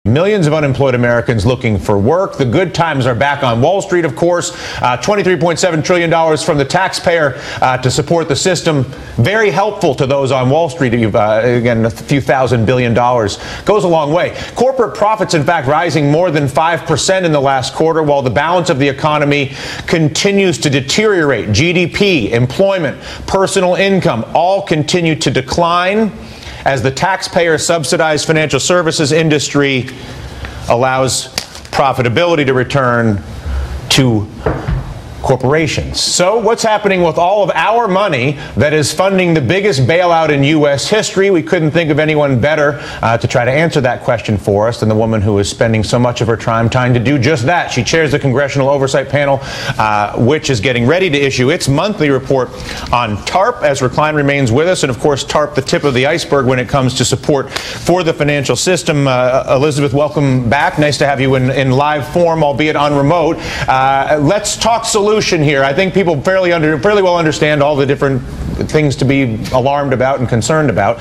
Millions of unemployed Americans looking for work. The good times are back on Wall Street, of course. $23.7 trillion from the taxpayer to support the system. Very helpful to those on Wall Street. Again, a few $1,000 billion goes a long way. Corporate profits, in fact, rising more than 5% in the last quarter, while the balance of the economy continues to deteriorate. GDP, employment, personal income all continue to decline as the taxpayer-subsidized financial services industry allows profitability to return to corporations. So what's happening with all of our money that is funding the biggest bailout in U.S. history? We couldn't think of anyone better to try to answer that question for us than the woman who is spending so much of her time trying to do just that. She chairs the Congressional Oversight Panel, which is getting ready to issue its monthly report on TARP. Ezra Klein remains with us, and of course TARP, the tip of the iceberg when it comes to support for the financial system. Elizabeth, welcome back. Nice to have you in live form, albeit on remote. Let's talk solutions here. I think people fairly well understand all the different things to be alarmed about and concerned about.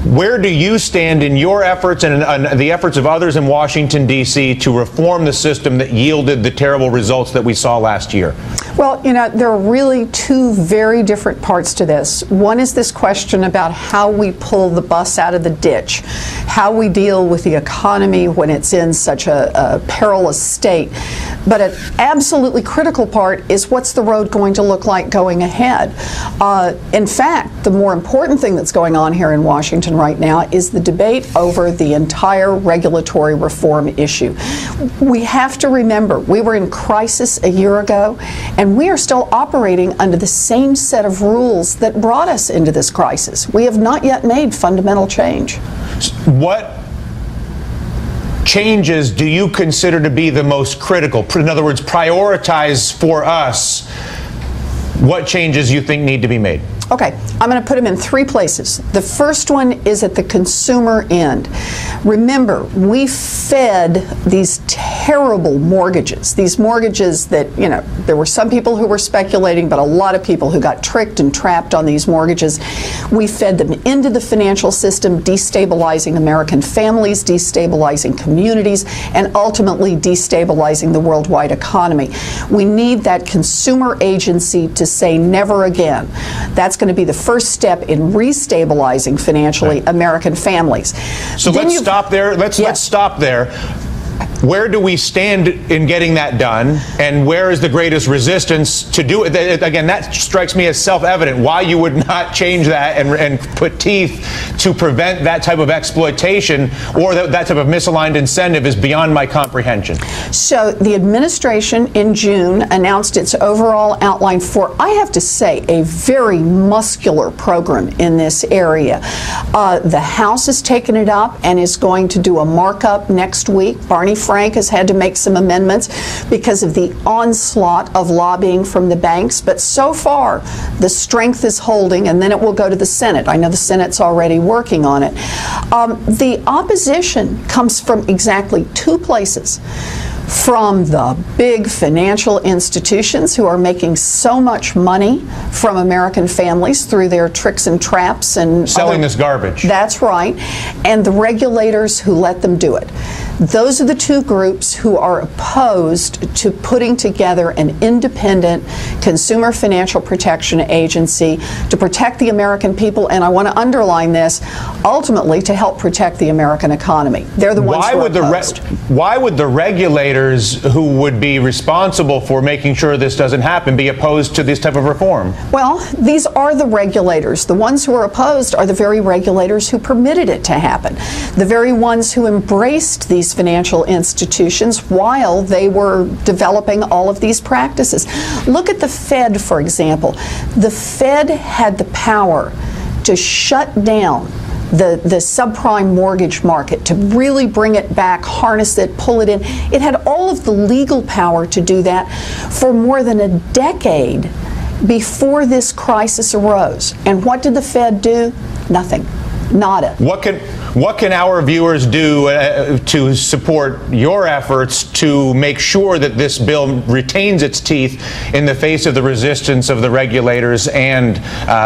Where do you stand in your efforts and the efforts of others in Washington, D.C. to reform the system that yielded the terrible results that we saw last year? Well, you know, there are really two very different parts to this. One is this question about how we pull the bus out of the ditch, how we deal with the economy when it's in such a perilous state. But an absolutely critical part is what's the road going to look like going ahead. In fact, the more important thing that's going on here in Washington right now is the debate over the entire regulatory reform issue. We have to remember, we were in crisis a year ago, and we are still operating under the same set of rules that brought us into this crisis. We have not yet made fundamental change. What changes do you consider to be the most critical? In other words, prioritize for us what changes you think need to be made. Okay, I'm going to put them in three places. The first one is at the consumer end. Remember, we fed these terrible mortgages, these mortgages that, you know, there were some people who were speculating, but a lot of people who got tricked and trapped on these mortgages. We fed them into the financial system, destabilizing American families, destabilizing communities, and ultimately destabilizing the worldwide economy. We need that consumer agency to say never again. That's going to be the first step in restabilizing financially American families. So let's stop there. Let's stop there. Where do we stand in getting that done, and where is the greatest resistance to do it? Again, that strikes me as self-evident. Why you would not change that and put teeth to prevent that type of exploitation or that type of misaligned incentive is beyond my comprehension. So the administration in June announced its overall outline for, I have to say, a very muscular program in this area. The House has taken it up and is going to do a markup next week. Barney Frank has had to make some amendments because of the onslaught of lobbying from the banks, but so far the strength is holding, and then it will go to the Senate. I know the Senate's already working on it. The opposition comes from exactly two places. From the big financial institutions who are making so much money from American families through their tricks and traps and selling this garbage. That's right. And the regulators who let them do it. Those are the two groups who are opposed to putting together an independent consumer financial protection agency to protect the American people, and I want to underline this, ultimately to help protect the American economy. They're the ones who are opposed. Why would the regulators who would be responsible for making sure this doesn't happen be opposed to this type of reform? Well, these are the regulators. The ones who are opposed are the very regulators who permitted it to happen. The very ones who embraced these financial institutions while they were developing all of these practices. Look at the Fed, for example. The Fed had the power to shut down the subprime mortgage market, to really bring it back, harness it, pull it in. It had all of the legal power to do that for more than a decade before this crisis arose. And what did the Fed do? Nothing. Nada. What can our viewers do to support your efforts to make sure that this bill retains its teeth in the face of the resistance of the regulators and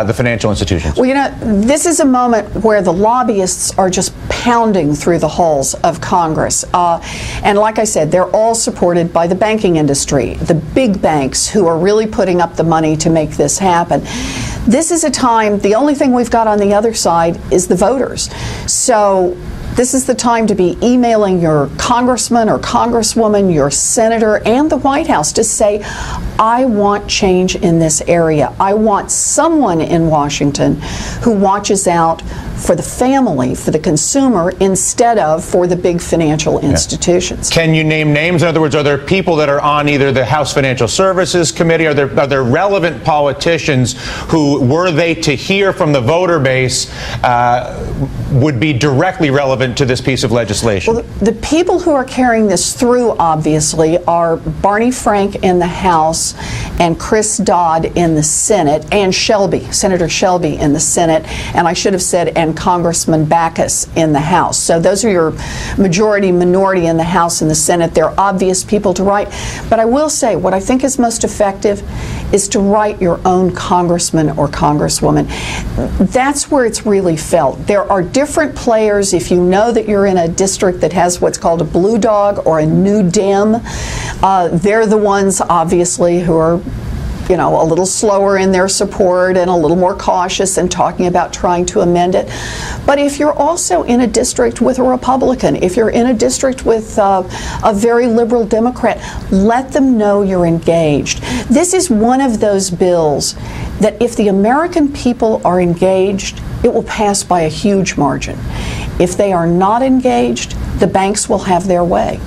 the financial institutions? Well, you know, this is a moment where the lobbyists are just pounding through the halls of Congress. And like I said, they're all supported by the banking industry, the big banks who are really putting up the money to make this happen. This is a time, the only thing we've got on the other side is the voters. So this is the time to be emailing your congressman or congresswoman, your senator, and the White House to say, I want change in this area. I want someone in Washington who watches out for the family, for the consumer, instead of for the big financial institutions. Can you name names? In other words, are there people that are on either the House Financial Services Committee? Are there relevant politicians who, were they to hear from the voter base, would be directly relevant to this piece of legislation? Well, the people who are carrying this through, obviously, are Barney Frank in the House and Chris Dodd in the Senate, and Senator Shelby in the Senate, and I should have said, and Congressman Backus in the House. So those are your majority, minority in the House and the Senate. They're obvious people to write. But I will say, what I think is most effective is to write your own congressman or congresswoman. That's where it's really felt. There are different players. If you know that you're in a district that has what's called a blue dog or a new Dem, they're the ones, obviously, who are, you know, a little slower in their support and a little more cautious in talking about trying to amend it. But if you're also in a district with a Republican, if you're in a district with a very liberal Democrat, let them know you're engaged. This is one of those bills that if the American people are engaged, it will pass by a huge margin. If they are not engaged, the banks will have their way.